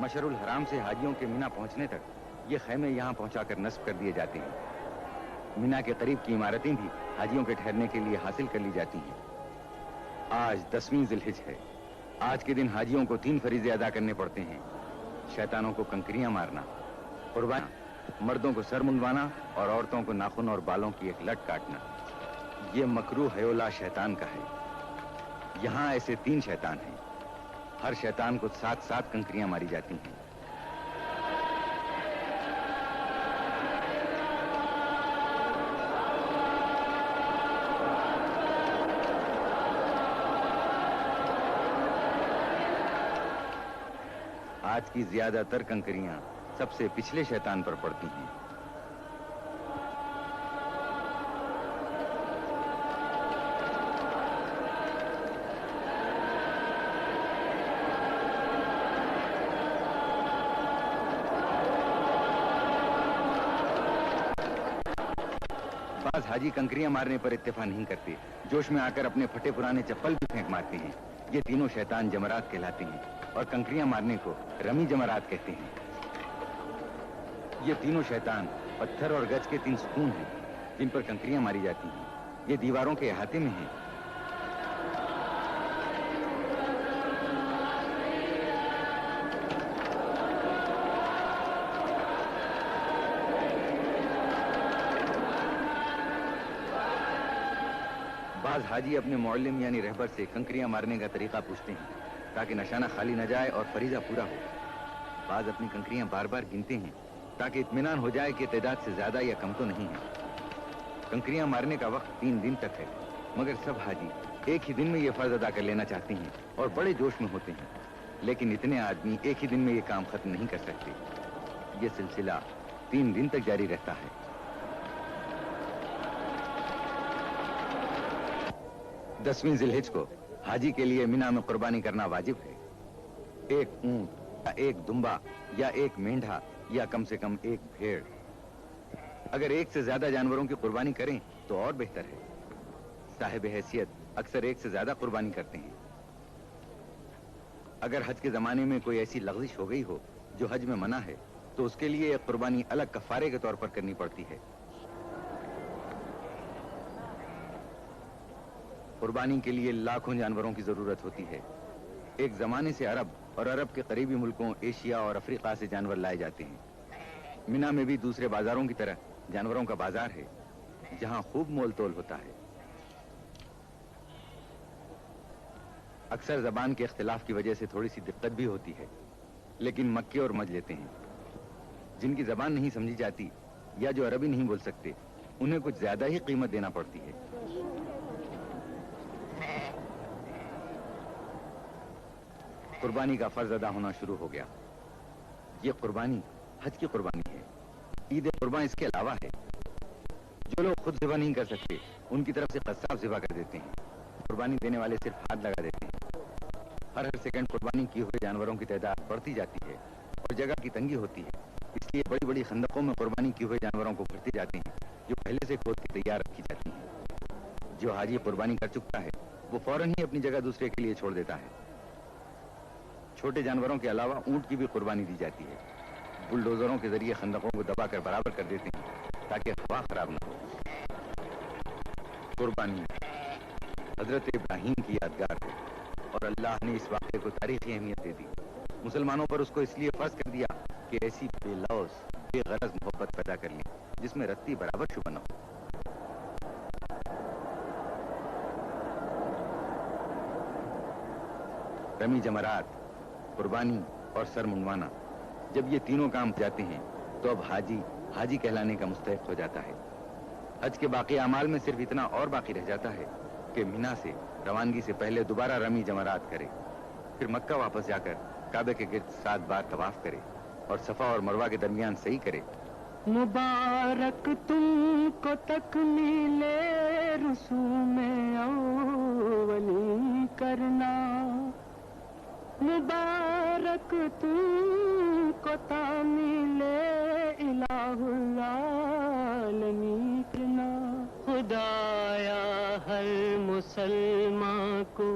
مشعر الحرام سے حاجیوں کے مینا پہنچنے تک یہ خیمے یہاں پہنچا کر نصب کر دیے جاتے ہیں۔ مینا کے قریب کی عمارتیں بھی حاجیوں کے ٹھہرنے کے لیے حاصل کر لی جاتی ہیں۔ آج 10ویں ذی الحجہ ہے۔ آج کے دن حاجیوں کو 3 فریضے ادا کرنے پڑتے ہیں: شیطانوں کو کنکریاں مارنا، قربانی، مردوں کو سر منڈوانا اور عورتوں کو ناخن اور بالوں کی ایک لٹ کاٹنا۔ یہ مکروہ حیولہ شیطان کا ہے۔ یہاں ایسے 3 شیطان ہیں۔ ہر شیطان کو 7 کنکریاں ماری جاتی ہیں۔ آج کی زیادہ تر کنکریاں سب سے پچھلے شیطان پر پڑتی ہیں۔ بعض حاجی کنکریاں مارنے پر اتفاق نہیں کرتے، جوش میں آ کر اپنے پھٹے پرانے چپل بھی پھینک مارتے ہیں۔ یہ تینوں شیطان جمرات کہلاتے ہیں اور کنکریاں مارنے کو رمی جمرات کہتے ہیں۔ یہ تینوں شیطان پتھر اور گچ کے 3 ستون ہیں جن پر کنکریاں ماری جاتی ہیں۔ یہ دیواروں کے احاطے میں ہیں۔ بعض حاجی اپنے معلم یعنی رہبر سے کنکریاں مارنے کا طریقہ پوچھتے ہیں تاکہ نشانہ خالی نہ جائے اور فریضہ پورا ہو۔ بعض اپنی کنکریاں بار بار گنتے ہیں تاکہ اطمینان ہو جائے کہ تعداد سے زیادہ یا کم تو نہیں ہے۔ کنکریاں مارنے کا وقت 3 دن تک ہے، مگر سب حاجی ایک ہی دن میں یہ فرض ادا کر لینا چاہتے ہیں اور بڑے جوش میں ہوتے ہیں، لیکن اتنے آدمی ایک ہی دن میں یہ کام ختم نہیں کر سکتے۔ یہ سلسلہ 3 دن تک جاری رہتا ہے۔ 10ویں ذی الحجہ کو حاجی کے لیے مینا میں قربانی کرنا واجب ہے۔ 1 اونٹ یا 1 دمبا یا 1 مینڈھا یا کم سے کم 1 بھیڑ۔ اگر 1 سے زیادہ جانوروں کی قربانی کریں تو اور بہتر ہے۔ صاحب حیثیت اکثر 1 سے زیادہ قربانی کرتے ہیں۔ اگر حج کے زمانے میں کوئی ایسی لغزش ہو گئی ہو جو حج میں منع ہے تو اس کے لیے ایک قربانی الگ کفارے کے طور پر کرنی پڑتی ہے۔ قربانی کے لیے لاکھوں جانوروں کی ضرورت ہوتی ہے۔ ایک زمانے سے عرب اور عرب کے قریبی ملکوں ایشیا اور افریقہ سے جانور لائے جاتے ہیں۔ مینا میں بھی دوسرے بازاروں کی طرح جانوروں کا بازار ہے جہاں خوب مول تول ہوتا ہے۔ اکثر زبان کے اختلاف کی وجہ سے تھوڑی سی دقت بھی ہوتی ہے، لیکن مکے اور مج لیتے ہیں۔ جن کی زبان نہیں سمجھی جاتی یا جو عربی نہیں بول سکتے انہیں کچھ زیادہ ہی قیمت دینا پڑتی ہے۔ قربانی کا فرض ادا ہونا شروع ہو گیا۔ یہ قربانی حج کی قربانی ہے۔ عید قربان اس کے علاوہ ہے۔ جو لوگ خود ذبح نہیں کر سکتے ان کی طرف سے قصاب ذبح کر دیتے ہیں۔ قربانی دینے والے صرف ہاتھ لگا دیتے ہیں۔ ہر سیکنڈ قربانی کیے ہوئے جانوروں کی تعداد بڑھتی جاتی ہے اور جگہ کی تنگی ہوتی ہے، اس لیے بڑی بڑی خندقوں میں قربانی کیے ہوئے جانوروں کو بھرتے جاتے ہیں جو پہلے سے کھود کے تیار رکھی جاتی ہیں۔ جو حاجی قربانی کر چکا ہے وہ فوراً ہی اپنی جگہ دوسرے کے لیے چھوڑ دیتا ہے۔ چھوٹے جانوروں کے علاوہ اونٹ کی بھی قربانی دی جاتی ہے۔ بلڈوزروں کے ذریعے خندقوں کو دبا کر برابر کر دیتے ہیں تاکہ ہوا خراب نہ ہو۔ قربانی حضرت ابراہیم کی یادگار ہے اور اللہ نے اس واقعے کو تاریخی اہمیت دے دی۔ مسلمانوں پر اس کو اس لیے فرض کر دیا کہ ایسی بے لوث بے غرض محبت پیدا کر لیں جس میں رتی برابر شبہ نہ ہو۔ رمی جمرات، قربانی اور سر منڈوانا، جب یہ تینوں کام جاتے ہیں تو اب حاجی کہلانے کا مستحق ہو جاتا ہے۔ حج کے باقی اعمال میں صرف اتنا اور باقی رہ جاتا ہے کہ مینا سے روانگی سے پہلے دوبارہ رمی جمرات کرے، پھر مکہ واپس جا کر کعبے کے گرد 7 بار طواف کرے اور صفا اور مروہ کے درمیان صحیح کرے۔ مبارک تم کو تکمیل رسوم اولی کرنا، مبارک تم کو تعمیل الہ العالمین کرنا۔ خدایا ہر مسلمان کو